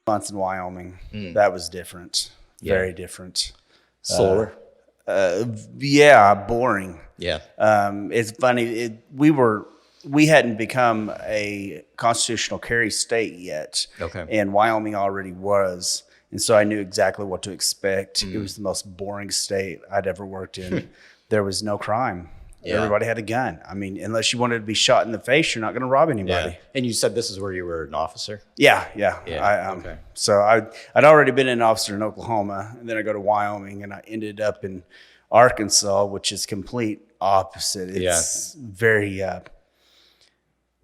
months in Wyoming. That was different. Very different. Slower. Boring. Yeah. It's funny. We hadn't become a constitutional carry state yet. Okay. And Wyoming already was. And so I knew exactly what to expect. It was the most boring state I'd ever worked in. There was no crime. Yeah. Everybody had a gun. I mean, unless you wanted to be shot in the face, you're not going to rob anybody. Yeah. And you said this is where you were an officer? Yeah. Okay. So I'd already been an officer in Oklahoma, and then I go to Wyoming, and I ended up in Arkansas, which is complete opposite. It's very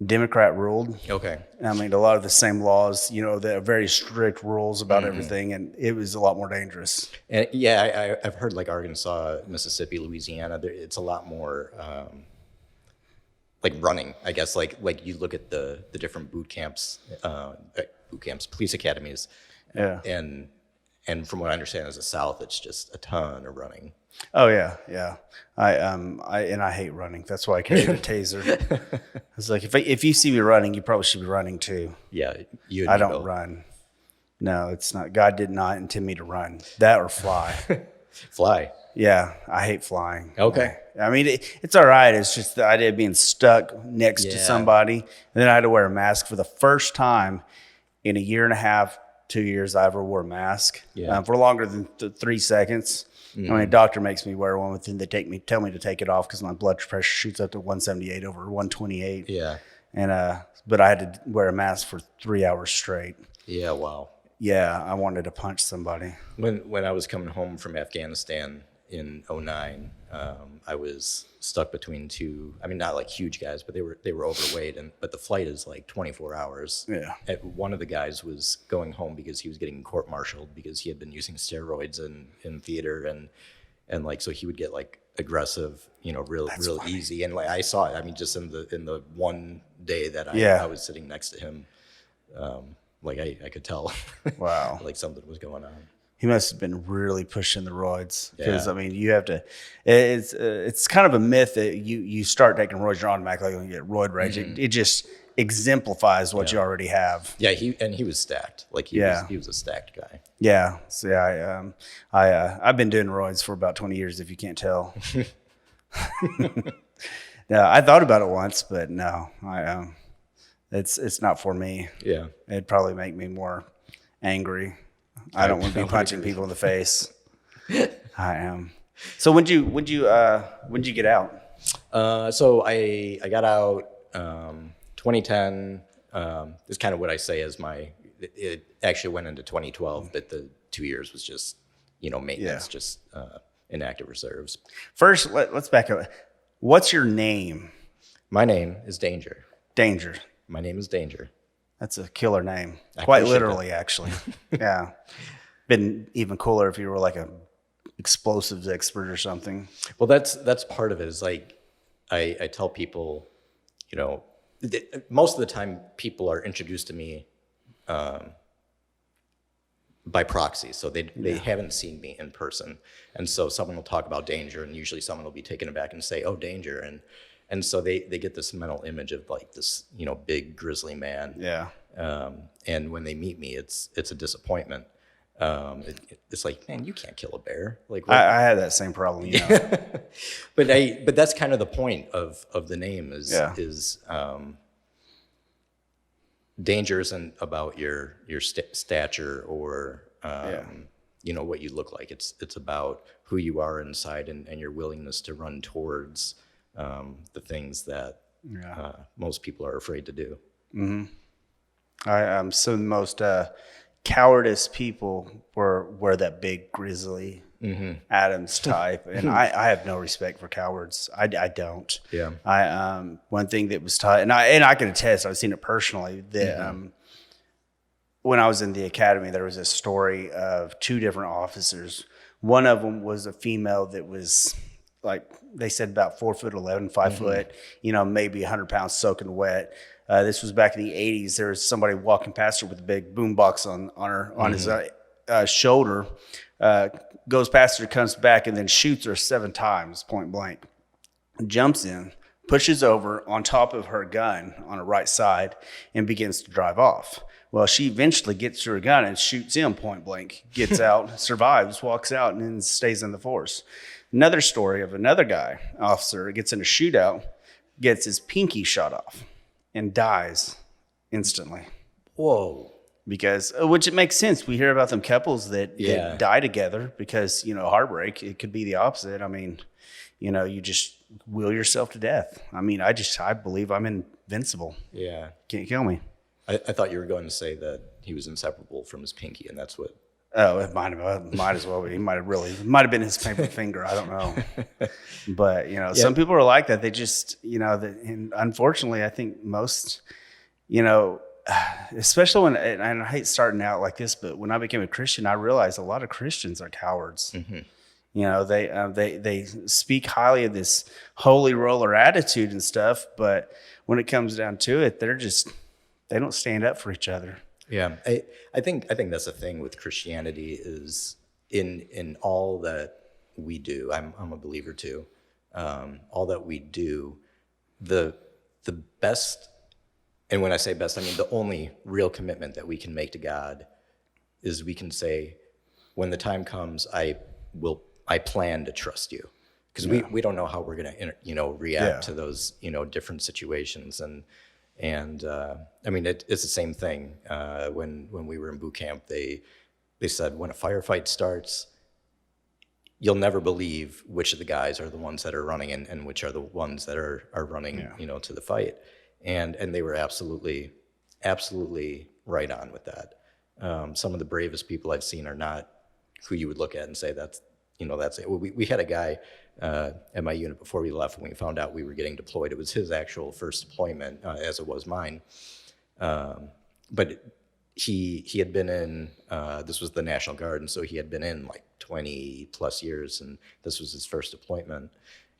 Democrat ruled. Okay. I mean, a lot of the same laws, there are very strict rules about everything, and it was a lot more dangerous. And I've heard like Arkansas, Mississippi, Louisiana, it's a lot more like running, I guess. Like you look at the different boot camps, police academies. Yeah. And from what I understand, as the South, it's just a ton of running. Oh yeah. I hate running. That's why I carry a taser. It's like if you see me running, you probably should be running too. Yeah, you. I don't run. No, it's not. God did not intend me to run. That or fly. Fly. Yeah, I hate flying. Okay. I mean, it's all right. It's just the idea of being stuck next to somebody. And then I had to wear a mask for the first time in a year and a half, 2 years I ever wore a mask. Yeah. For longer than 3 seconds. I mean, a doctor makes me wear one, then they tell me to take it off because my blood pressure shoots up to 178 over 128. Yeah. And but I had to wear a mask for 3 hours straight. Yeah. Wow. Yeah, I wanted to punch somebody. When I was coming home from Afghanistan in 2009, I was stuck between two. I mean, not like huge guys, but they were overweight. But the flight is like 24 hours. Yeah. One of the guys was going home because he was getting court-martialed because he had been using steroids in theater and like so he would get like aggressive, real easy. And like I saw it. I mean, just in the one day that I was sitting next to him, like I could tell. Wow. Like something was going on. He must have been really pushing the roids because I mean, you have to. It's kind of a myth that you start taking roids, you're automatically going to get roid rage. It just exemplifies what you already have. Yeah, he was stacked. Like he was a stacked guy. Yeah. So I've been doing roids for about 20 years. If you can't tell. Yeah, I thought about it once, but no, it's not for me. Yeah, it'd probably make me more angry. I don't want to be punching people in the face. I am. So when'd you get out? So I got out 2010. Is kind of what I say as it actually went into 2012, but the 2 years was just maintenance, just inactive reserves. First, let's back up. What's your name? My name is Danger. Danger. My name is Danger. That's a killer name. Quite literally, actually. Yeah. Been even cooler if you were like a explosives expert or something. Well, that's part of it. Is like I tell people, most of the time people are introduced to me by proxy, so they haven't seen me in person, and so someone will talk about Danger, and usually someone will be taken aback and say, "Oh, Danger," and so they get this mental image of like this big grizzly man. Yeah. And when they meet me, it's a disappointment. It's like, man, you can't kill a bear. Like I had that same problem. But that's kind of the point of the name is Danger isn't about your stature or what you look like. It's about who you are inside and your willingness to run towards the things that most people are afraid to do. Mm-hmm. So the most cowardice people were that big grizzly Adams type, and I have no respect for cowards. I don't. Yeah. One thing that was taught, and I can attest, I've seen it personally, that when I was in the academy, there was a story of 2 different officers. One of them was a female that was like, they said about 4'11", 5 foot, maybe 100 pounds soaking wet. This was back in the 80s. There was somebody walking past her with a big boombox on his shoulder, goes past her, comes back, and then shoots her 7 times, point blank. Jumps in, pushes over on top of her gun on her right side, and begins to drive off. Well, she eventually gets to her gun and shoots him point blank, gets out, survives, walks out, and then stays in the force. Another story of another guy, officer, gets in a shootout, gets his pinky shot off, and dies instantly. Whoa. Because, which it makes sense. We hear about them couples that die together because, heartbreak. It could be the opposite. I mean, you just will yourself to death. I mean, I believe I'm invincible. Yeah. Can't kill me. I thought you were going to say that he was inseparable from his pinky, and that's what. Oh, it might as well be. It might have been his favorite finger. I don't know. But, some people are like that. They just, and unfortunately, I think most, especially when, and I hate starting out like this, but when I became a Christian, I realized a lot of Christians are cowards. Mm-hmm. They speak highly of this holy roller attitude and stuff, but when it comes down to it, they don't stand up for each other. Yeah, I think that's the thing with Christianity is in all that we do. I'm a believer too. All that we do, the best, and when I say best, I mean the only real commitment that we can make to God is we can say, when the time comes, I plan to trust you, because we don't know how we're gonna react to those different situations. And I mean, it's the same thing. When we were in boot camp, they said, when a firefight starts, you'll never believe which of the guys are the ones that are running and which are the ones that are running, to the fight. And they were absolutely right on with that. Some of the bravest people I've seen are not who you would look at and say that's it. We had a guy at my unit before we left. When we found out we were getting deployed, it was his actual first deployment, as it was mine. But he had been in, this was the National Guard, and so he had been in like 20 plus years, and this was his first deployment.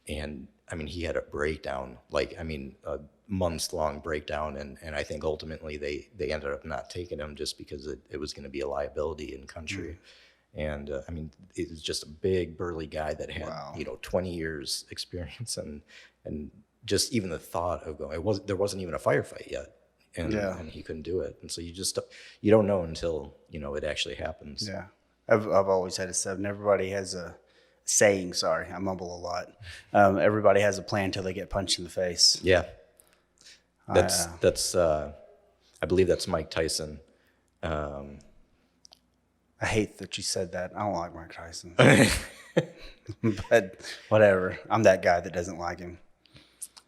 And I mean, he had a breakdown, a months-long breakdown, and I think ultimately they ended up not taking him just because it was going to be a liability in country. And I mean, it was just a big burly guy that had 20 years experience, and just even the thought of going, there wasn't even a firefight yet, and he couldn't do it. And so you don't know until it actually happens. Yeah, I've always had a seven. Everybody has a saying. Sorry, I mumble a lot. Everybody has a plan till they get punched in the face. Yeah, that's I believe that's Mike Tyson. I hate that you said that. I don't like Mike Tyson. But whatever. I'm that guy that doesn't like him.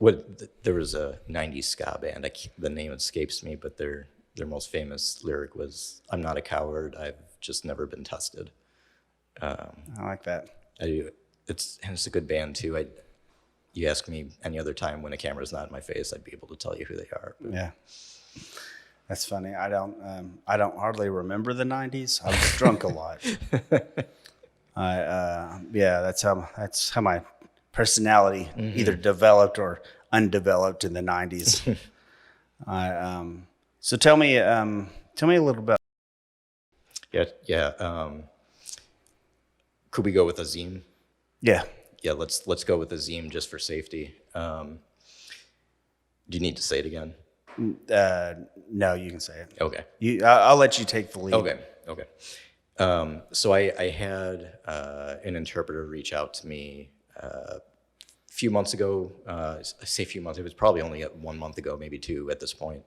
There was a 90s ska band. The name escapes me, but their most famous lyric was, "I'm not a coward. I've just never been tested." I like that. I do. It's a good band too. You ask me any other time when a camera's not in my face, I'd be able to tell you who they are. Yeah. That's funny. I don't hardly remember the 90s. I was drunk a lot. That's how my personality either developed or undeveloped in the 90s. So tell me a little about. Yeah. Could we go with Azim? Yeah. Yeah. Let's go with Azim just for safety. Do you need to say it again? No, you can say it. Okay. I'll let you take the lead. Okay. So I had an interpreter reach out to me a few months ago. I say a few months. It was probably only 1 month ago, maybe 2 at this point.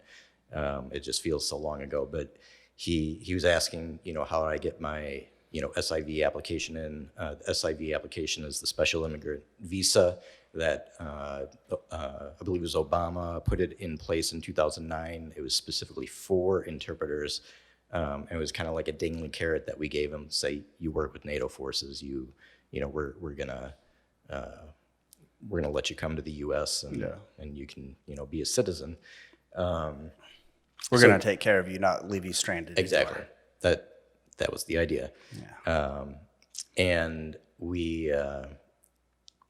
It just feels so long ago. But he was asking, how I get my SIV application in. The SIV application is the Special Immigrant Visa that I believe it was Obama put it in place in 2009. It was specifically for interpreters. And it was kind of like a dangling carrot that we gave them. Say, you work with NATO forces, we're gonna let you come to the U.S. and you can be a citizen. We're gonna take care of you, not leave you stranded. Exactly. That was the idea. Yeah. And we.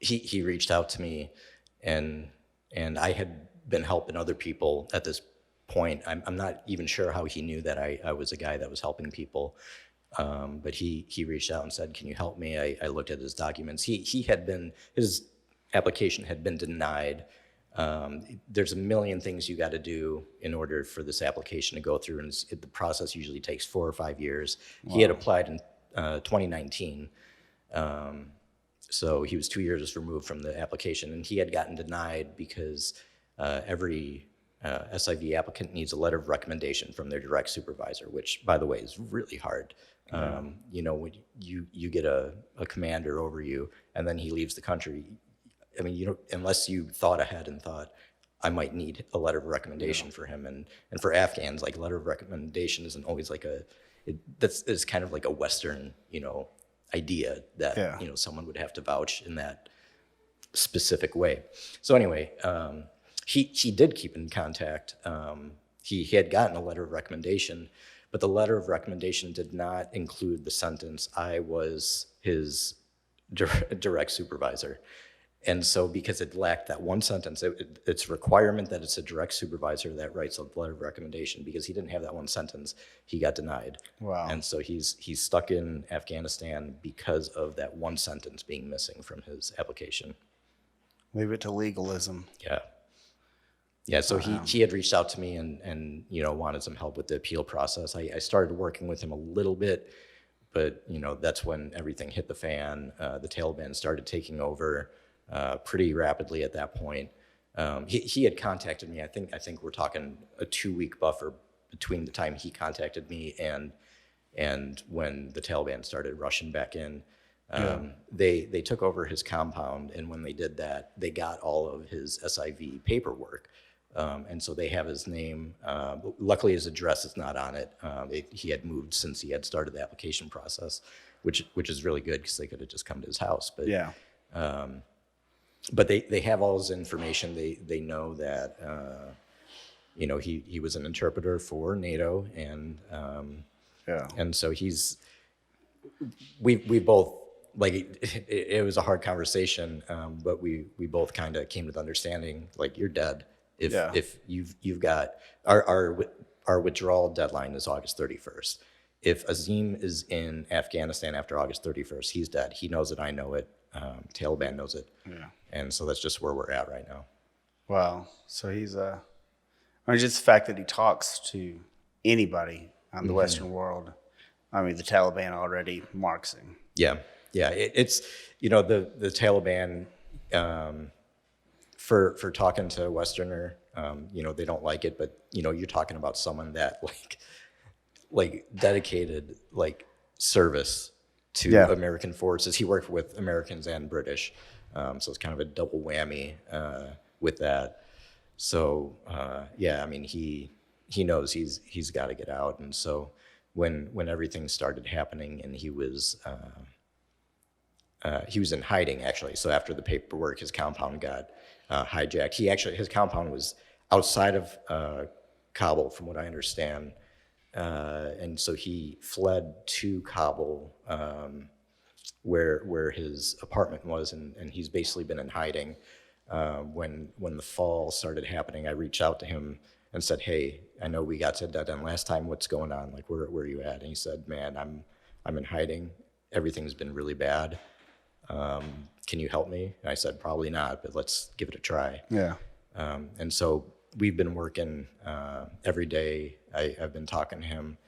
He reached out to me, and I had been helping other people at this point. I'm not even sure how he knew that I was a guy that was helping people, but he reached out and said, "Can you help me?" I looked at his documents. His application had been denied There's a million things you got to do in order for this application to go through, and the process usually takes 4 or 5 years. Wow. He had applied in 2019, so he was 2 years removed from the application, and he had gotten denied because every SIV applicant needs a letter of recommendation from their direct supervisor, which, by the way, is really hard. You know, when you get a commander over you, and then he leaves the country. I mean, you know, unless you thought ahead and thought, I might need a letter of recommendation for him. And for Afghans, like, letter of recommendation isn't always like it's kind of like a Western, you know, idea that, you know, someone would have to vouch in that specific way. So anyway, he did keep in contact. He had gotten a letter of recommendation, but the letter of recommendation did not include the sentence, I was his direct supervisor. And so because it lacked that one sentence, it's a requirement that it's a direct supervisor that writes a letter of recommendation. Because he didn't have that one sentence, he got denied. Wow. And so he's stuck in Afghanistan because of that one sentence being missing from his application. Leave it to legalism. Yeah. Yeah, so he had reached out to me and you know, wanted some help with the appeal process. I started working with him a little bit, but you know, that's when everything hit the fan. The Taliban started taking over pretty rapidly at that point. He had contacted me. I think we're talking a 2-week buffer between the time he contacted me and when the Taliban started rushing back in. They took over his compound, and when they did that, they got all of his SIV paperwork. And so they have his name. Luckily, his address is not on it. He had moved since he had started the application process, which is really good because they could have just come to his house. But yeah. But they have all his information. They know that you know, he was an interpreter for NATO, and and so we both, like, it was a hard conversation, but we both kind of came to the understanding, like, you're dead if you've got our withdrawal deadline is August 31st. If Azim is in Afghanistan after August 31st, he's dead. He knows it. I know it. Taliban knows it. Yeah. And so that's just where we're at right now. Wow. So he's I mean, just the fact that he talks to anybody on the Western world. I mean, the Taliban already marks him. Yeah. Yeah. It's, you know, the Taliban, for talking to a Westerner, you know, they don't like it, but you know, you're talking about someone that like dedicated, like, service to American forces. He worked with Americans and British, so it's kind of a double whammy with that. So yeah, I mean, he knows he's got to get out. And so when everything started happening, and he was in hiding, actually. So after the paperwork, his compound got hijacked. His compound was outside of Kabul, from what I understand. And so he fled to Kabul, where his apartment was, and he's basically been in hiding. When the fall started happening, I reached out to him and said, "Hey, I know we got to dead end last time. What's going on? Like, where are you at?" And he said, "Man, I'm in hiding. Everything's been really bad. Can you help me?" And I said, "Probably not, but let's give it a try." Yeah. And so we've been working every day. I've been talking to him,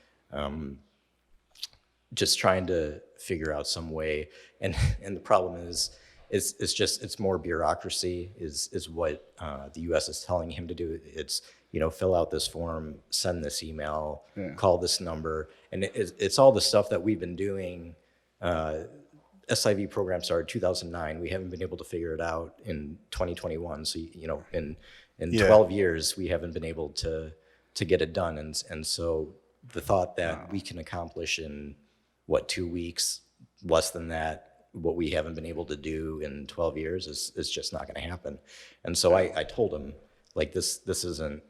just trying to figure out some way. And the problem is it's more bureaucracy is what the U.S. is telling him to do. It's, you know, fill out this form, send this email, call this number, and it's all the stuff that we've been doing. SIV program started 2009. We haven't been able to figure it out in 2021. So, you know, in 12 years, we haven't been able to get it done. And so the thought that we can accomplish in, 2 weeks, less than that, what we haven't been able to do in 12 years is just not going to happen. And so I told him, like, this isn't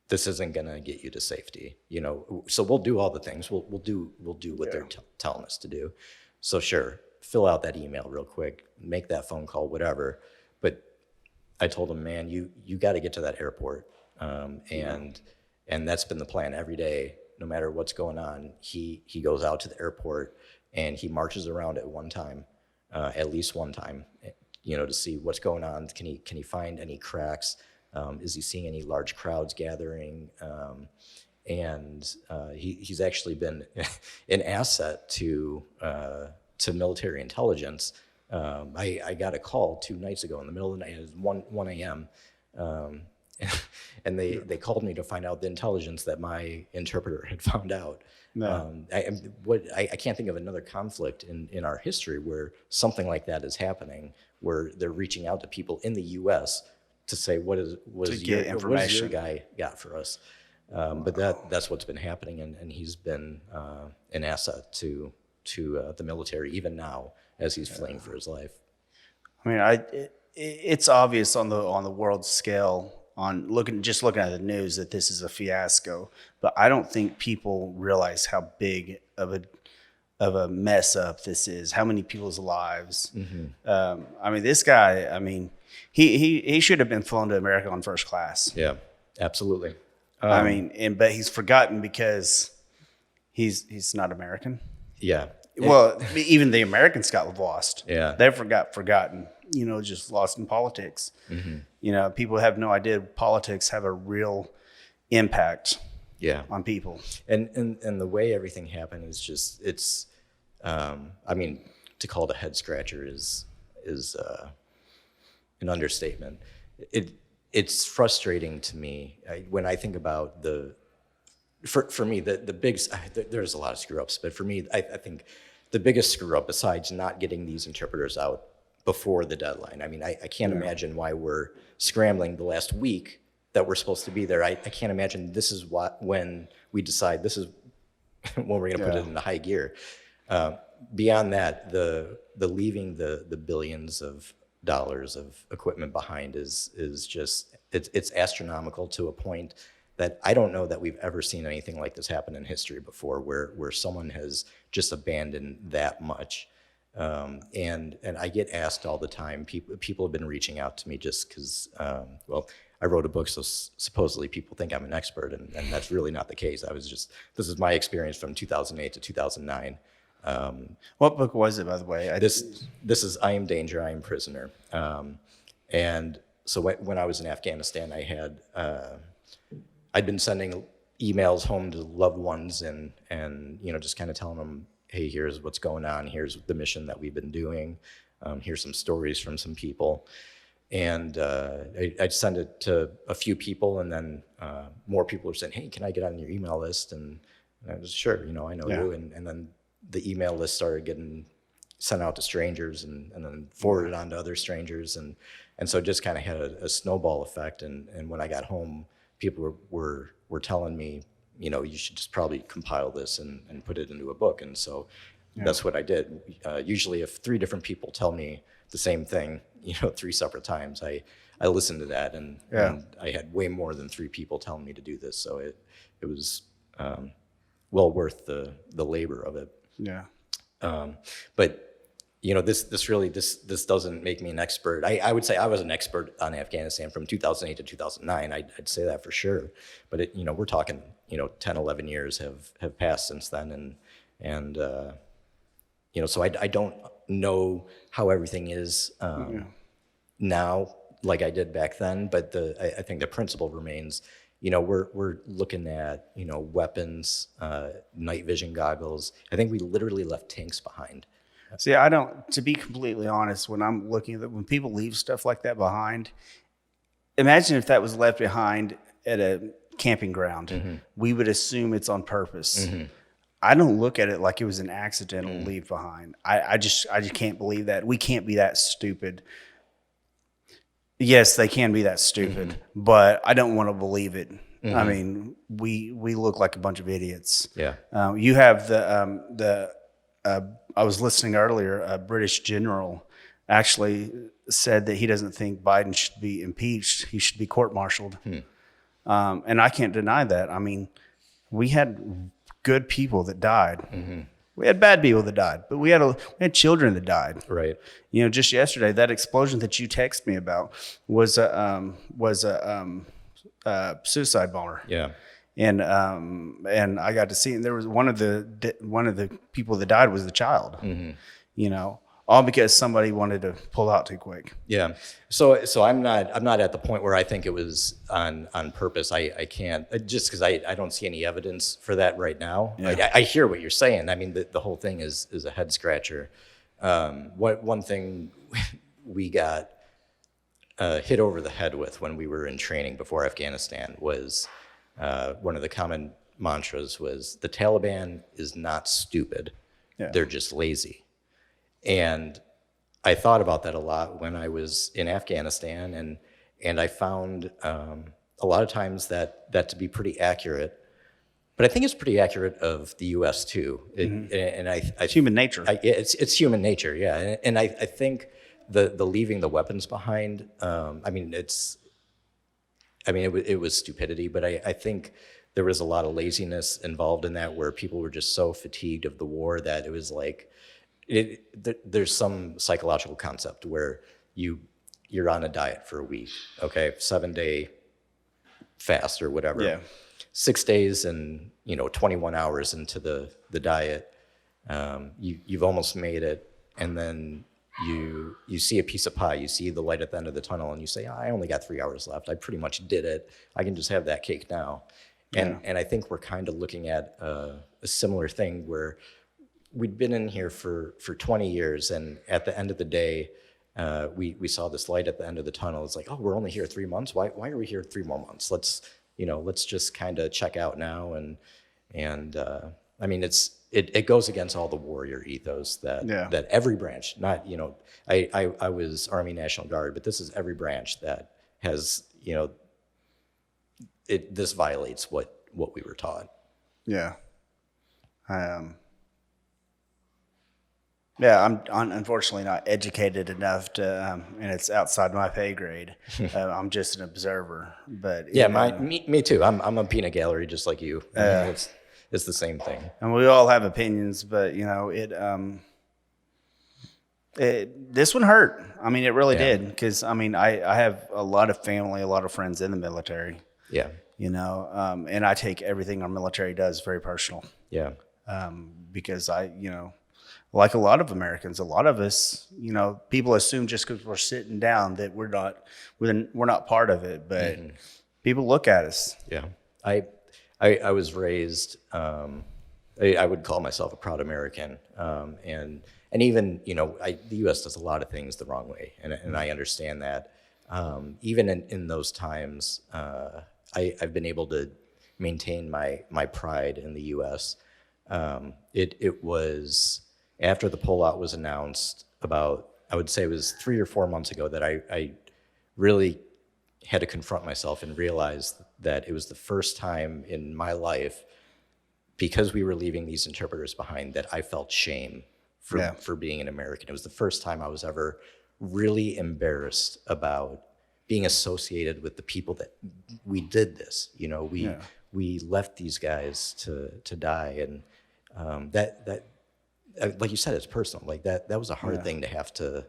going to get you to safety, you know. So we'll do all the things. We'll do what they're telling us to do. So sure, fill out that email real quick, make that phone call, whatever. But I told him, man, you got to get to that airport, and that's been the plan every day. No matter what's going on, he goes out to the airport and he marches around at one time, at least one time, to see what's going on. Can he find any cracks? Is he seeing any large crowds gathering? And he's actually been an asset to military intelligence. I got a call 2 nights ago in the middle of the night. It was 1 a.m. And they called me to find out the intelligence that my interpreter had found out. No. I can't think of another conflict in our history where something like that is happening, where they're reaching out to people in the U.S. to say, what is your guy got for us? But that's what's been happening, and he's been an asset to the military even now as he's fleeing for his life. I mean, it's obvious on the world scale, on looking at the news, that this is a fiasco. But I don't think people realize how big of a mess up this is. How many people's lives? Mm-hmm. I mean, this guy. I mean, he should have been flown to America on first class. Yeah, absolutely. I mean, but he's forgotten because he's not American. Yeah. Well, even the Americans got lost. Yeah. They forgotten. Just lost in politics. Mm-hmm. People have no idea politics have a real impact. Yeah. On people. And the way everything happened is just I mean, to call it a head scratcher is an understatement. It's frustrating to me when I think about for me, the big, there's a lot of screw ups, but for me, I think the biggest screw up, besides not getting these interpreters out before the deadline. I mean, I can't imagine why we're scrambling the last week that we're supposed to be there. I can't imagine this is when we decide this is when we're going to put it into high gear. Beyond that, the leaving the billions of dollars of equipment behind is just it's astronomical to a point that I don't know that we've ever seen anything like this happen in history before, where someone has just abandoned that much. And I get asked all the time. People have been reaching out to me just because, I wrote a book, so supposedly people think I'm an expert, and that's really not the case. This is my experience from 2008 to 2009. What book was it, by the way? This is I Am Danger, I Am Prisoner. And so when I was in Afghanistan, I'd been sending emails home to loved ones and just kind of telling them, hey, here's what's going on. Here's the mission that we've been doing. Here's some stories from some people. And I'd send it to a few people, and then more people were saying, hey, can I get on your email list? And I was, sure, I know you. And then the email list started getting sent out to strangers and then forwarded on to other strangers. And so it just kind of had a snowball effect. And when I got home, people were telling me, you should just probably compile this and put it into a book. And so that's what I did. Usually if 3 different people tell me the same thing, 3 separate times, I listened to that, and I had way more than 3 people telling me to do this. So it was well worth the labor of it. Yeah. But this doesn't make me an expert. I would say I was an expert on Afghanistan from 2008 to 2009. I'd say that for sure. But we're talking 10, 11 years have passed since then, and so I don't know how everything is now like I did back then. But I think the principle remains. We're looking at weapons, night vision goggles. I think we literally left tanks behind. See, to be completely honest, when I'm looking at when people leave stuff like that behind, imagine if that was left behind at a camping ground. Mm-hmm. We would assume it's on purpose. Mm-hmm. I don't look at it like it was an accidental leave behind. I just can't believe that. We can't be that stupid. Yes, they can be that stupid, but I don't want to believe it. Mm-hmm. I mean, we look like a bunch of idiots. Yeah. You have I was listening earlier, a British general actually said that he doesn't think Biden should be impeached. He should be court-martialed. And I can't deny that. I mean, we had good people that died. Mm-hmm. We had bad people that died, but we had children that died. Right. Just yesterday, that explosion that you texted me about was a suicide bomber. Yeah. And I got to see, and there was one of the people that died was the child. Mm-hmm. all because somebody wanted to pull out too quick. Yeah. So I'm not at the point where I think it was on purpose. I can't, just because I don't see any evidence for that right now. Yeah. I hear what you're saying. I mean, the whole thing is a head scratcher. One thing we got hit over the head with when we were in training before Afghanistan was one of the common mantras was the Taliban is not stupid. Yeah. They're just lazy. And I thought about that a lot when I was in Afghanistan, and I found a lot of times that to be pretty accurate. But I think it's pretty accurate of the U.S. too. And It's human nature. It's human nature, yeah. And I think the leaving the weapons behind. It was stupidity, but I think there was a lot of laziness involved in that, where people were just so fatigued of the war that it was like. There's some psychological concept where you're on a diet for a week, okay, 7-day fast or whatever. Yeah. 6 days and 21 hours into the diet, you've almost made it, and then you see a piece of pie, you see the light at the end of the tunnel, and you say, I only got 3 hours left. I pretty much did it. I can just have that cake now. And I think we're kind of looking at a similar thing where we'd been in here for 20 years, and at the end of the day, we saw this light at the end of the tunnel. It's like, oh, we're only here 3 months. Why are we here 3 more months? Let's just kind of check out now. It goes against all the warrior ethos that every branch, not I was Army National Guard, but this is every branch that has this violates what we were taught. Yeah. Yeah, I'm unfortunately not educated enough to, and it's outside my pay grade. I'm just an observer, but yeah, me too. I'm a peanut gallery just like you. It's the same thing. And we all have opinions, but this one hurt. I mean, it really did, because I have a lot of family, a lot of friends in the military. Yeah. And I take everything our military does very personal. Yeah. Because like a lot of Americans, a lot of us, people assume just because we're sitting down that we're not part of it, but people look at us. Yeah. I was raised, I would call myself a proud American. And even, the U.S. does a lot of things the wrong way. And I understand that. Even in those times, I've been able to maintain my pride in the U.S. It was after the pullout was announced about, I would say it was 3 or 4 months ago, that I really had to confront myself and realize that it was the first time in my life, because we were leaving these interpreters behind, that I felt shame for being an American. It was the first time I was ever really embarrassed about being associated with the people that we did this. We left these guys to die, and that like you said, it's personal. Like that was a hard thing to have to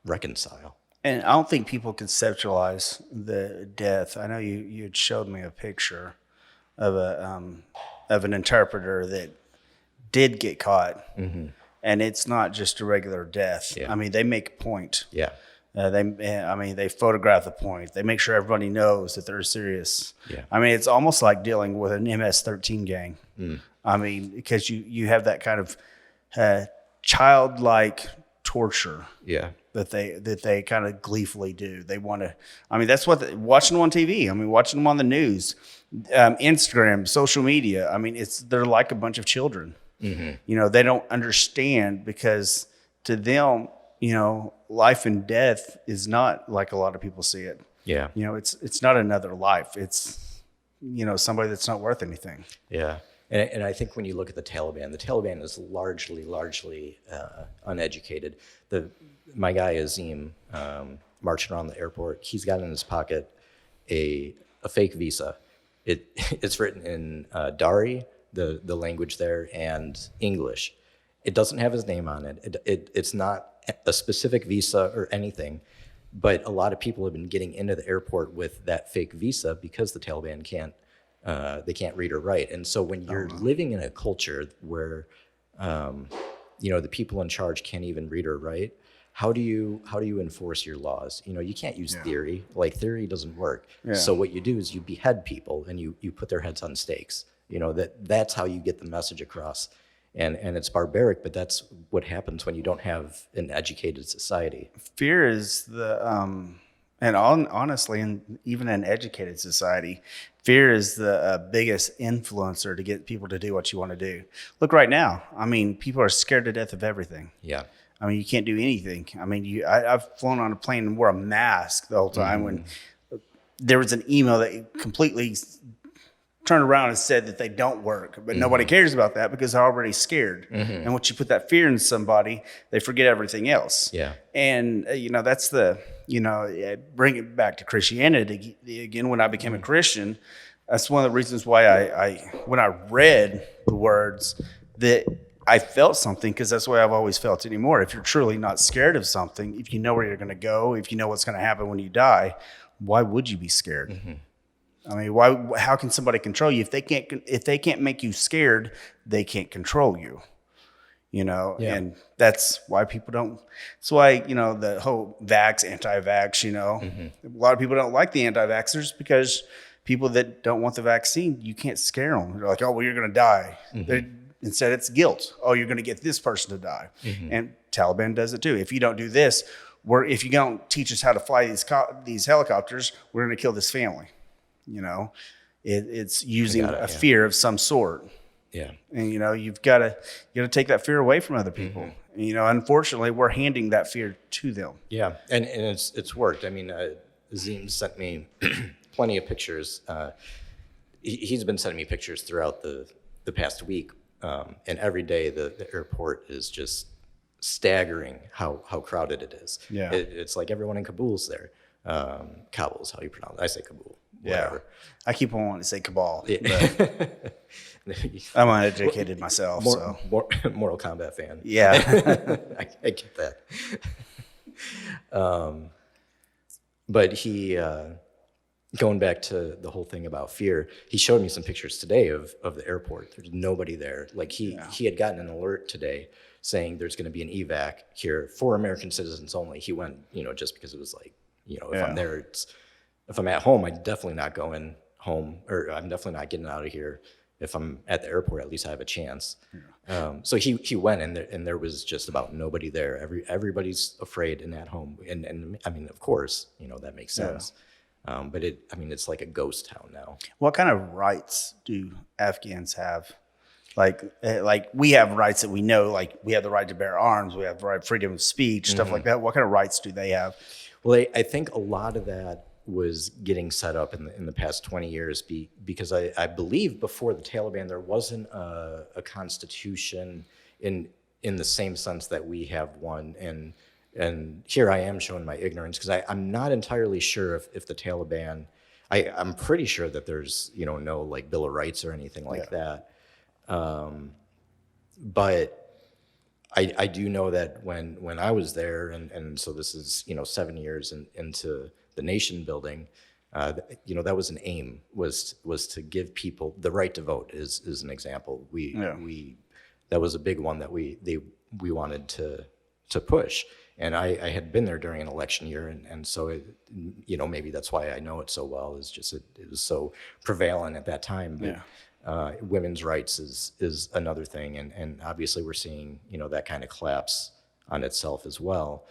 reconcile. And I don't think people conceptualize the death. I know you had showed me a picture of an interpreter that did get caught, and it's not just a regular death. Yeah. I mean, they make a point. Yeah. They photograph the point. They make sure everybody knows that they're serious. Yeah. I mean, it's almost like dealing with an MS-13 gang. I mean, because you have that kind of childlike torture. Yeah. That they kind of gleefully do. They want to. I mean, that's what watching them on TV. I mean, watching them on the news, Instagram, social media. I mean, they're like a bunch of children. They don't understand, because to them, life and death is not like a lot of people see it. Yeah. It's not another life. It's somebody that's not worth anything. Yeah. And I think when you look at the Taliban is largely uneducated. My guy Azim, marching around the airport, he's got in his pocket a fake visa. It's written in Dari, the language there, and English. It doesn't have his name on it. It's not a specific visa or anything, but a lot of people have been getting into the airport with that fake visa because the Taliban can't read or write. And so when you're living in a culture where the people in charge can't even read or write, how do you enforce your laws? You can't use theory. Like, theory doesn't work. Yeah. So what you do is you behead people and you put their heads on stakes. That's how you get the message across. And it's barbaric, but that's what happens when you don't have an educated society. Fear is honestly, and even an educated society, fear is the biggest influencer to get people to do what you want to do. Look right now. I mean, people are scared to death of everything. Yeah. I mean, you can't do anything. I mean, I've flown on a plane and wore a mask the whole time when there was an email that completely turned around and said that they don't work, but nobody cares about that because they're already scared. And once you put that fear in somebody, they forget everything else. Yeah. And, that's bring it back to Christianity again. When I became a Christian, that's one of the reasons why I when I read the words, that I felt something, because that's the way I've always felt anymore. If you're truly not scared of something, if you know where you're going to go, if you know what's going to happen when you die, why would you be scared? I mean, how can somebody control you if they can't make you scared? They can't control you. And that's why people don't. That's why the whole anti-vax. A lot of people don't like the anti-vaxxers because people that don't want the vaccine, you can't scare them. They're like, oh, well, you're going to die. Instead, it's guilt. Oh, you're going to get this person to die. And Taliban does it too. If you don't do this, if you don't teach us how to fly these helicopters, we're going to kill this family. It's using a fear of some sort. Yeah. And you've got to take that fear away from other people. And, unfortunately, we're handing that fear to them. Yeah, and it's worked. I mean, Azim sent me plenty of pictures. He's been sending me pictures throughout the past week, and every day the airport is just staggering how crowded it is. Yeah, it's like everyone in Kabul's there. Kabul is how you pronounce it. I say Kabul. Whatever. Yeah, I keep on wanting to say Kabal. Yeah. I'm uneducated myself, so Mortal Kombat fan. Yeah, I get that. But he, going back to the whole thing about fear, he showed me some pictures today of the airport. There's nobody there. Like he had gotten an alert today saying there's going to be an evac here for American citizens only. He went, just because it was like, if I'm there, if I'm at home, I'm definitely not going home, or I'm definitely not getting out of here. If I'm at the airport, at least I have a chance. Yeah. So he went, and there was just about nobody there. Everybody's afraid and at home, and I mean, of course, that makes sense. Yeah. But it's like a ghost town now. What kind of rights do Afghans have? Like we have rights that we know, like we have the right to bear arms, we have the right freedom of speech, stuff like that. What kind of rights do they have? Well, I think a lot of that was getting set up in the past 20 years because I believe before the Taliban there wasn't a constitution in the same sense that we have one, and here I am showing my ignorance because I'm not entirely sure if the Taliban, I'm pretty sure that there's no like Bill of Rights or anything like that, but I do know that when I was there, and so this is 7 years into the nation building, that was an aim, was to give people the right to vote. Is an example. That was a big one that we wanted to push, and I had been there during an election year, and so maybe that's why I know it so well. Is just it was so prevalent at that time. But, women's rights is another thing, and obviously we're seeing that kind of collapse on itself as well.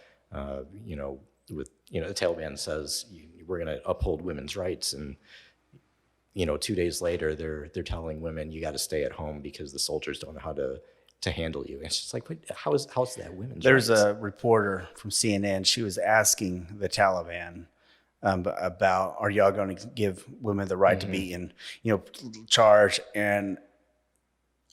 With the Taliban says we're going to uphold women's rights, and 2 days later they're telling women you got to stay at home because the soldiers don't know how to handle you. And it's just like, how's that women's There's rights? a reporter from CNN. She was asking the Taliban about, are y'all going to give women the right to be in charge? And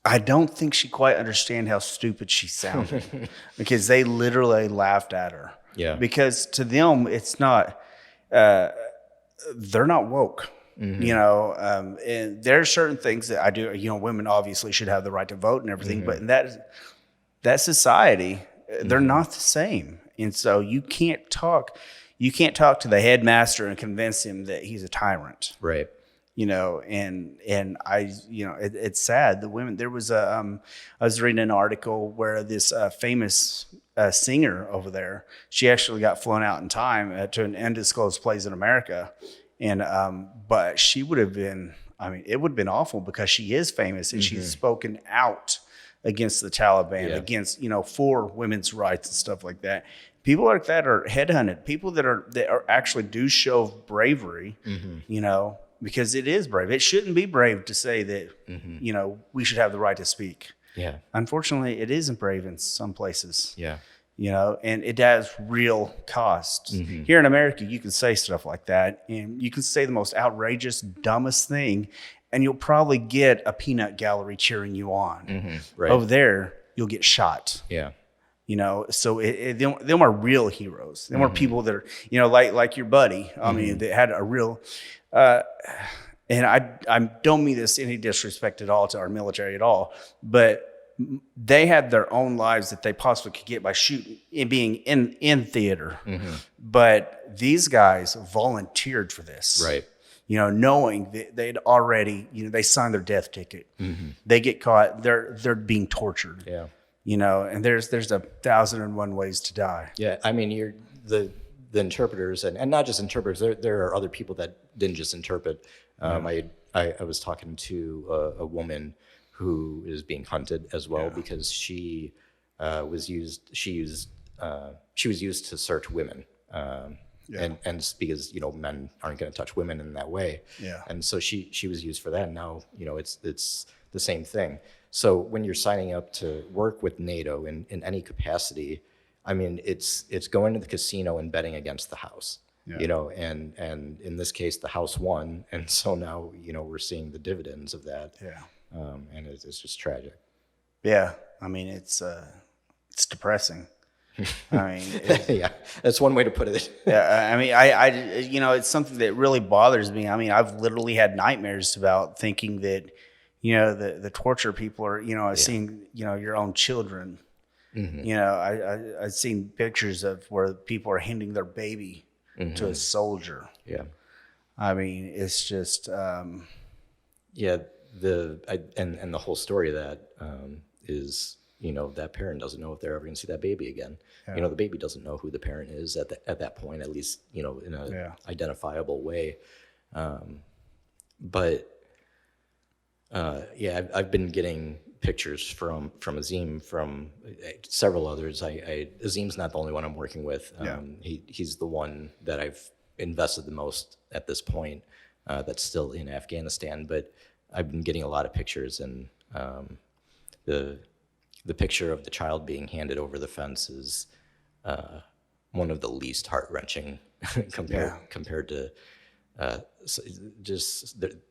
I don't think she quite understand how stupid she sounded because they literally laughed at her. Yeah. Because to them, it's not, they're not woke, and there are certain things that I do, women obviously should have the right to vote and everything, but in that society, they're not the same. And so you can't talk to the headmaster and convince him that he's a tyrant. Right. and I, it's sad. The women, there was I was reading an article where this famous singer over there, she actually got flown out in time to an undisclosed place in America. And, but she would have been, it would have been awful because she is famous and she's spoken out against the Taliban, against, for women's rights and stuff like that. People like that are headhunted. People that are actually do show bravery, because it is brave. It shouldn't be brave to say that, we should have the right to speak. Yeah. Unfortunately, it isn't brave in some places. Yeah. And it has real costs. Here in America, you can say stuff like that, and you can say the most outrageous, dumbest thing, and you'll probably get a peanut gallery cheering you on. Right. Over there, you'll get shot. Yeah. So them are real heroes. Them are people that are, like your buddy. That had a real, and I don't mean this any disrespect at all to our military at all, but they had their own lives that they possibly could get by shooting and being in theater. But these guys volunteered for this. Right. Knowing that they'd already, they signed their death ticket. They get caught, they're being tortured. Yeah. And there's 1,001 ways to die. Yeah. I mean, you're the interpreters and not just interpreters, there are other people that didn't just interpret. I was talking to a woman who is being hunted as well because she was used to search women. And because men aren't going to touch women in that way, and so she was used for that. And now it's the same thing. So when you're signing up to work with NATO in any capacity, it's going to the casino and betting against the house. And in this case the house won, and so now we're seeing the dividends of that. And it's just tragic. It's depressing. Yeah, that's one way to put it. I it's something that really bothers me. I've literally had nightmares about thinking that, the torture people are, seeing, your own children. I've seen pictures of where people are handing their baby to a soldier. Yeah. It's just, yeah. And the whole story of that is, that parent doesn't know if they're ever going to see that baby again. The baby doesn't know who the parent is at that point, at least, in a identifiable way. I've been getting pictures from Azim, from several others. Azim's not the only one I'm working with. He's the one that I've invested the most at this point, that's still in Afghanistan, but I've been getting a lot of pictures, and the picture of the child being handed over the fence is one of the least heart-wrenching compared to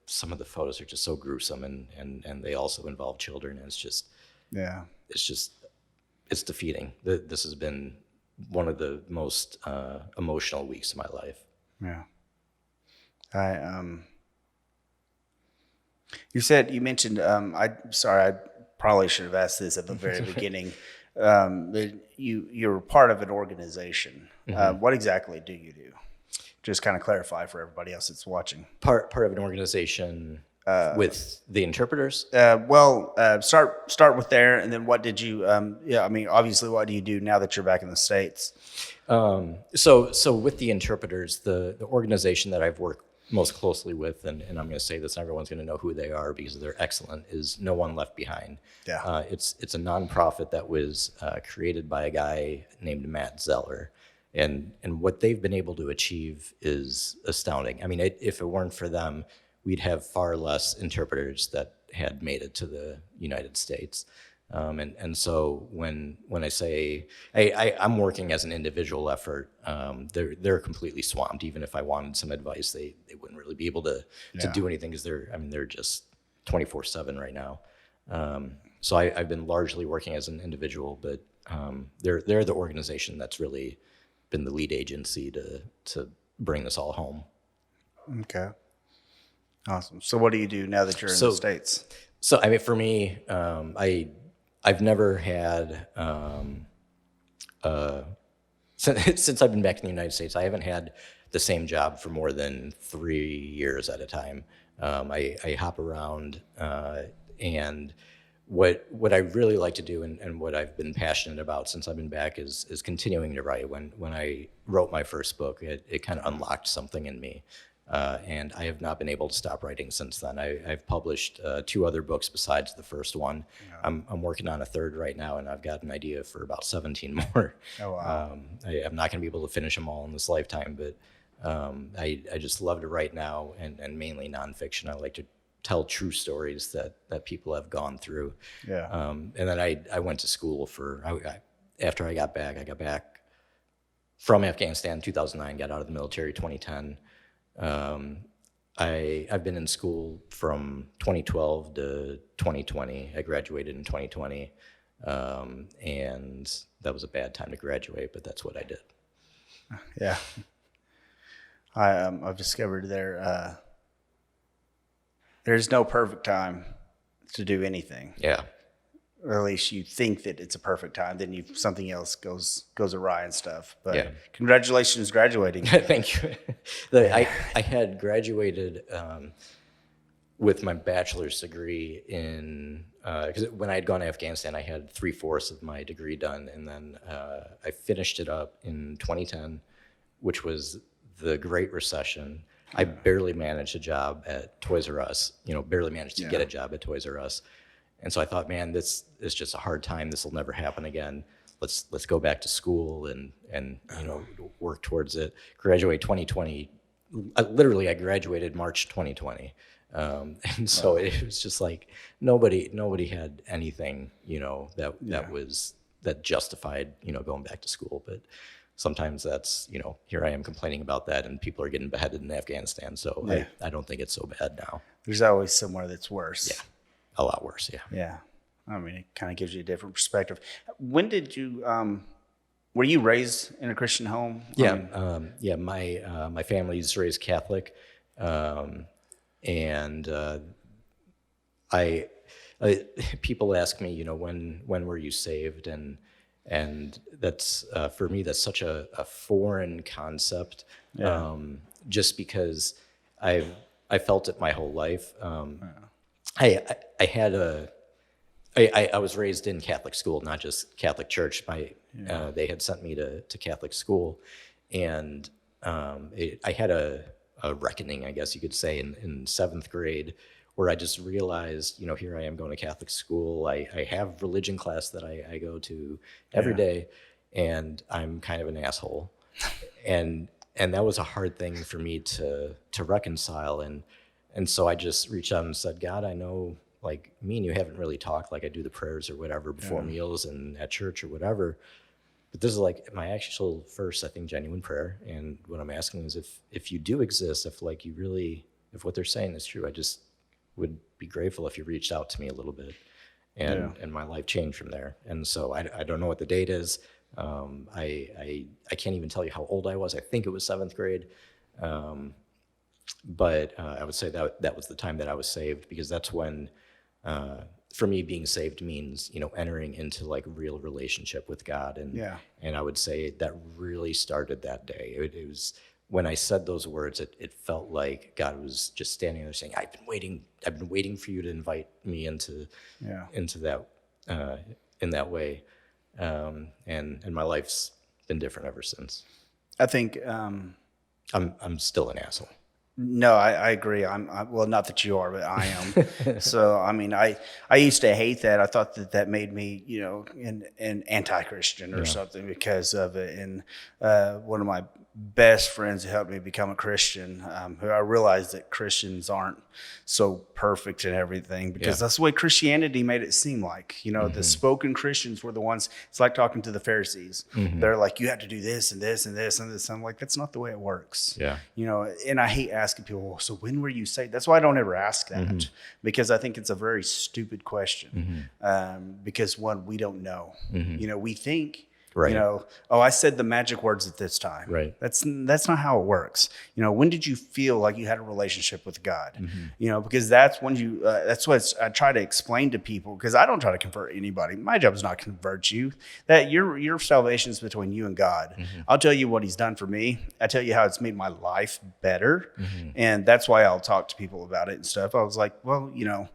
some of the photos are just so gruesome, and they also involve children. And it's defeating. This has been one of the most emotional weeks of my life. Yeah. You mentioned, I probably should have asked this at the very beginning. That you're part of an organization. What exactly do you do? Just kind of clarify for everybody else that's watching. Part of an organization with the interpreters. Start with there, and then what did you? Obviously, what do you do now that you're back in the States? So with the interpreters, the organization that I've worked most closely with, and I'm going to say this, and everyone's going to know who they are because they're excellent, is No One Left Behind. Yeah. It's a nonprofit that was created by a guy named Matt Zeller, and what they've been able to achieve is astounding. If it weren't for them, we'd have far less interpreters that had made it to the United States. And so when I say I'm working as an individual effort, they're completely swamped. Even if I wanted some advice, they wouldn't really be able to do anything, because they're just 24/7 right now. So I've been largely working as an individual, but they're the organization that's really been the lead agency to bring this all home. Okay. Awesome. So what do you do now that you're in the States? So for me, I've never had, since I've been back in the United States, I haven't had the same job for more than 3 years at a time. I hop around, and what I really like to do, and what I've been passionate about since I've been back is continuing to write. When I wrote my first book, it kind of unlocked something in me, and I have not been able to stop writing since then. I've published 2 other books besides the first one. Yeah. I'm working on a third right now, and I've got an idea for about 17 more. Oh, wow. I'm not going to be able to finish them all in this lifetime, but I just love to write now, and mainly nonfiction. I like to tell true stories that people have gone through. Yeah. And then I went to school after I got back from Afghanistan in 2009, got out of the military 2010. I've been in school from 2012 to 2020. I graduated in 2020. And that was a bad time to graduate, but that's what I did. Yeah. I've discovered there's no perfect time to do anything. Yeah. Or at least you think that it's a perfect time, then something else goes awry and stuff. But yeah. Congratulations graduating. Thank you. I had graduated with my bachelor's degree in, because when I had gone to Afghanistan, I had 3/4 of my degree done, and then I finished it up in 2010, which was the Great Recession. I barely managed a job at Toys R Us, barely managed to get a job at Toys R Us. And so I thought, man, this is just a hard time. This will never happen again. Let's go back to school and work towards it. Graduate 2020. Literally, I graduated March 2020. And so it was just like nobody had anything, that justified, going back to school. But sometimes that's, here I am complaining about that, and people are getting beheaded in Afghanistan. So I don't think it's so bad now. There's always somewhere that's worse. Yeah, a lot worse. Yeah. Yeah. I mean, it kind of gives you a different perspective. When did you, were you raised in a Christian home? Yeah. My family's raised Catholic. And people ask me, when were you saved? And that's, for me, that's such a foreign concept. Yeah. Just because I felt it my whole life. I was raised in Catholic school, not just Catholic church. They had sent me to Catholic school, and I had a reckoning, I guess you could say, in 7th grade, where I just realized, here I am going to Catholic school. I have religion class that I go to every day, and I'm kind of an asshole. And that was a hard thing for me to reconcile. And so I just reached out and said, God, I know, like, me and you haven't really talked, like I do the prayers or whatever before meals and at church or whatever. But this is like my actual first, I think, genuine prayer. And what I'm asking is if you do exist, if what they're saying is true, I just would be grateful if you reached out to me a little bit. And my life changed from there. And so I don't know what the date is. I can't even tell you how old I was. I think it was 7th grade. But I would say that was the time that I was saved, because that's when, for me, being saved means, entering into like real relationship with God. And I would say that really started that day. It was when I said those words, it felt like God was just standing there saying, I've been waiting for you to invite me into that, in that way. And my life's been different ever since. I think, I'm still an asshole. No, I agree. Well, not that you are, but I am. So, I mean, I used to hate that. I thought that made me, an anti-Christian or something because of it. And one of my best friends who helped me become a Christian, who I realized that Christians aren't so perfect and everything, because that's the way Christianity made it seem like. The spoken Christians were the ones. It's like talking to the Pharisees. They're like, you have to do this and this and this and this. I'm like, that's not the way it works. Yeah. And I hate asking people, well, so when were you saved? That's why I don't ever ask that, because I think it's a very stupid question. Because one, we don't know. We think Right. You know, oh, I said the magic words at this time. Right. That's not how it works. You know, when did you feel like you had a relationship with God? You know, because that's when you, that's what I try to explain to people, because I don't try to convert anybody. My job is not to convert you. That your salvation is between you and God. I'll tell you what he's done for me. I tell you how it's made my life better. And that's why I'll talk to people about it and stuff. I was like, well, you know,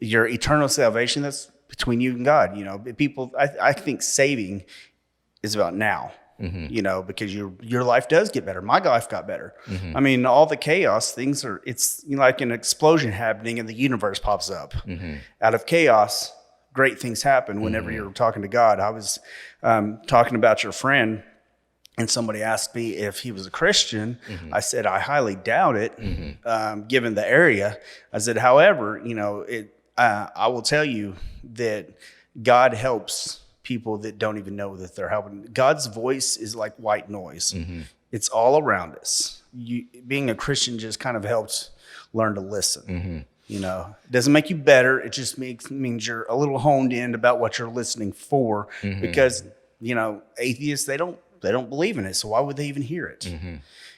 your eternal salvation, that's between you and God. You know, people, I think saving is about now, you know, because your life does get better. My life got better. I mean, all the chaos things it's you know, like an explosion happening and the universe pops up. Out of chaos, great things happen whenever you're talking to God. I was talking about your friend, and somebody asked me if he was a Christian. I said, I highly doubt it, given the area. I said, however, you know, I will tell you that God helps people that don't even know that they're helping. God's voice is like white noise. It's all around us. Being a Christian just kind of helps learn to listen. You know, it doesn't make you better. It just means you're a little honed in about what you're listening for, because, you know, atheists, they don't believe in it. So why would they even hear it?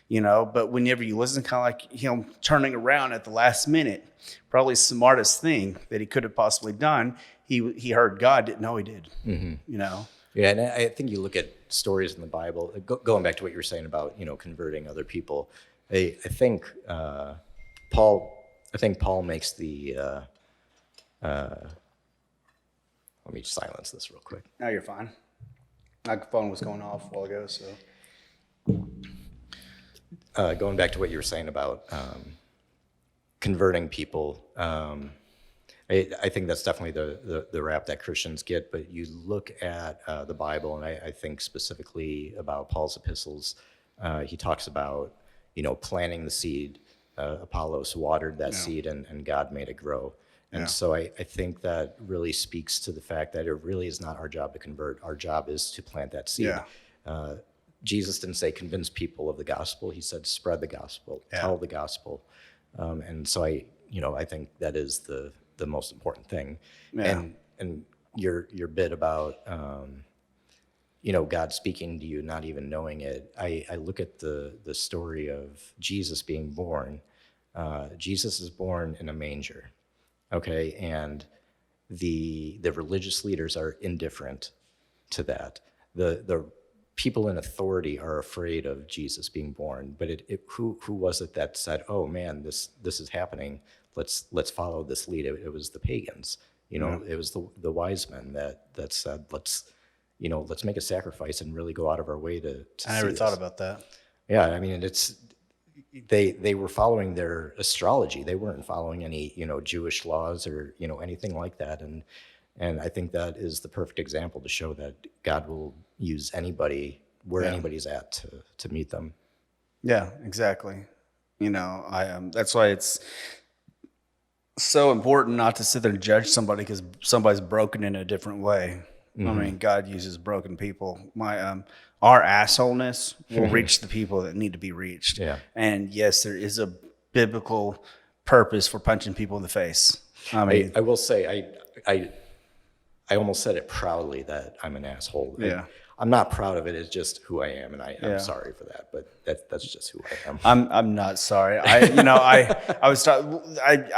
You know, but whenever you listen, kind of like him turning around at the last minute, probably the smartest thing that he could have possibly done. He heard God, didn't know he did. You know? Yeah, and I think you look at stories in the Bible, going back to what you were saying about, you know, converting other people. I think Paul makes the, let me silence this real quick. No, you're fine. My phone was going off a while ago, so. Going back to what you were saying about converting people, I think that's definitely the rap that Christians get. But you look at the Bible, and I think specifically about Paul's epistles. He talks about, you know, planting the seed. Apollos watered that seed, and God made it grow. And so I think that really speaks to the fact that it really is not our job to convert. Our job is to plant that seed. Jesus didn't say convince people of the gospel. He said spread the gospel, tell the gospel. And so I think that is the most important thing. And your bit about you know, God speaking to you, not even knowing it. I look at the story of Jesus being born. Jesus is born in a manger, okay, and the religious leaders are indifferent to that. The people in authority are afraid of Jesus being born, but who was it that said, "Oh man, this is happening. Let's follow this lead"? It was the pagans. You know, it was the wise men that said, let's make a sacrifice and really go out of our way to I never thought about that. Yeah, I mean, they were following their astrology. They weren't following any, you know, Jewish laws or, you know, anything like that. And I think that is the perfect example to show that God will use anybody where anybody's at to meet them. Yeah, exactly. You know, that's why it's so important not to sit there and judge somebody because somebody's broken in a different way. I mean, God uses broken people. Our assholeness will reach the people that need to be reached. Yeah. And yes, there is a biblical purpose for punching people in the face. I mean, I will say, I almost said it proudly that I'm an asshole. Yeah. I'm not proud of it. It's just who I am, and I'm sorry for that. But that's just who I am. I'm not sorry. I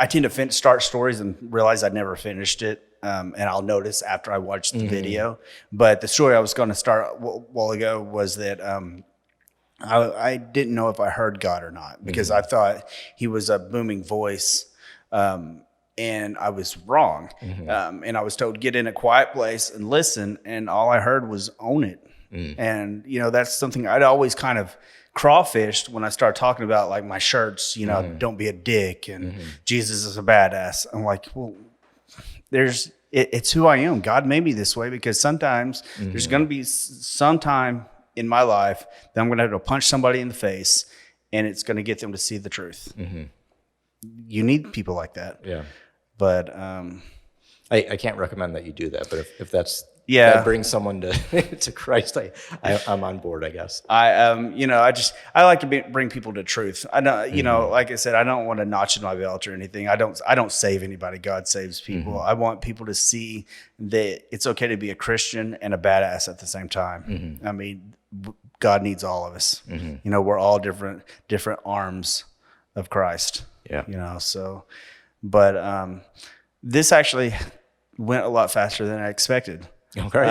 tend to start stories and realize I never finished it. And I'll notice after I watch the video. But the story I was going to start a while ago was that I didn't know if I heard God or not because I thought he was a booming voice, and I was wrong. And I was told, get in a quiet place and listen, and all I heard was own it. And, you know, that's something I'd always kind of crawfished when I started talking about, like, my shirts, you know, don't be a dick, and Jesus is a badass. I'm like, well, it's who I am. God made me this way because sometimes there's going to be some time in my life that I'm going to have to punch somebody in the face, and it's going to get them to see the truth. You need people like that. Yeah. But I can't recommend that you do that, but if that's Yeah. that brings someone to to Christ, I'm on board, I guess. I I like to bring people to truth. I know, like I said, I don't want to notch in my belt or anything. I don't save anybody. God saves people. I want people to see that it's okay to be a Christian and a badass at the same time. I mean, God needs all of us. We're all different arms of Christ. Yeah. So, but this actually went a lot faster than I expected. Okay.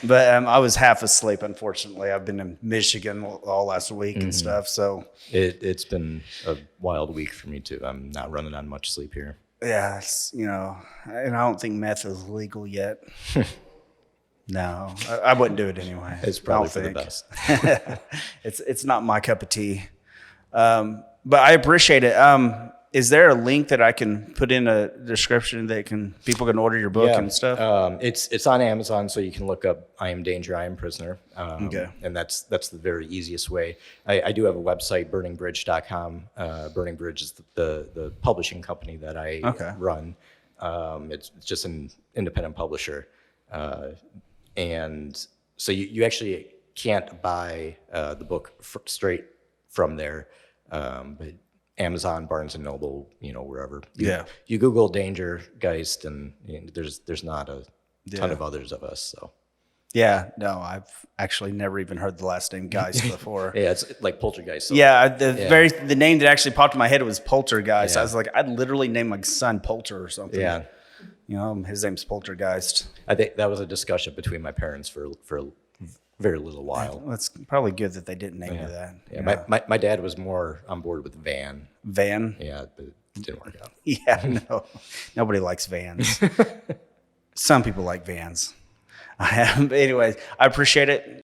But I was half asleep, unfortunately. I've been in Michigan all last week and stuff. So It's been a wild week for me too. I'm not running on much sleep here. yeah, and I don't think meth is legal yet. No, I wouldn't do it anyway. It's probably for the think. best. It's not my cup of tea. But I appreciate it. Is there a link that I can put in a description that people can order your book and stuff? It's on Amazon, so you can look up "I Am Danger, I Am Prisoner," Okay. and that's the very easiest way. I do have a website, burningbridge.com. Burning Bridge is the publishing company that I run. It's just an independent publisher, and so you actually can't buy the book straight from there, but Amazon, Barnes and Noble, wherever. You Google Danger Geist, and there's not a ton of others of us. So Yeah, no, I've actually never even heard the last name Geist before. yeah, it's like Poltergeist. So. Yeah, the name that actually popped in my head was Poltergeist. Yeah. I was like, I'd literally name my son Polter or something. Yeah. His name's Poltergeist. I think that was a discussion between my parents for a very little while. Well, it's probably good that they didn't name you that. Yeah, my dad was more on board with Van. Van? Yeah, but it didn't work out. Yeah, no. Nobody likes vans. Some people like vans. But anyways, I appreciate it.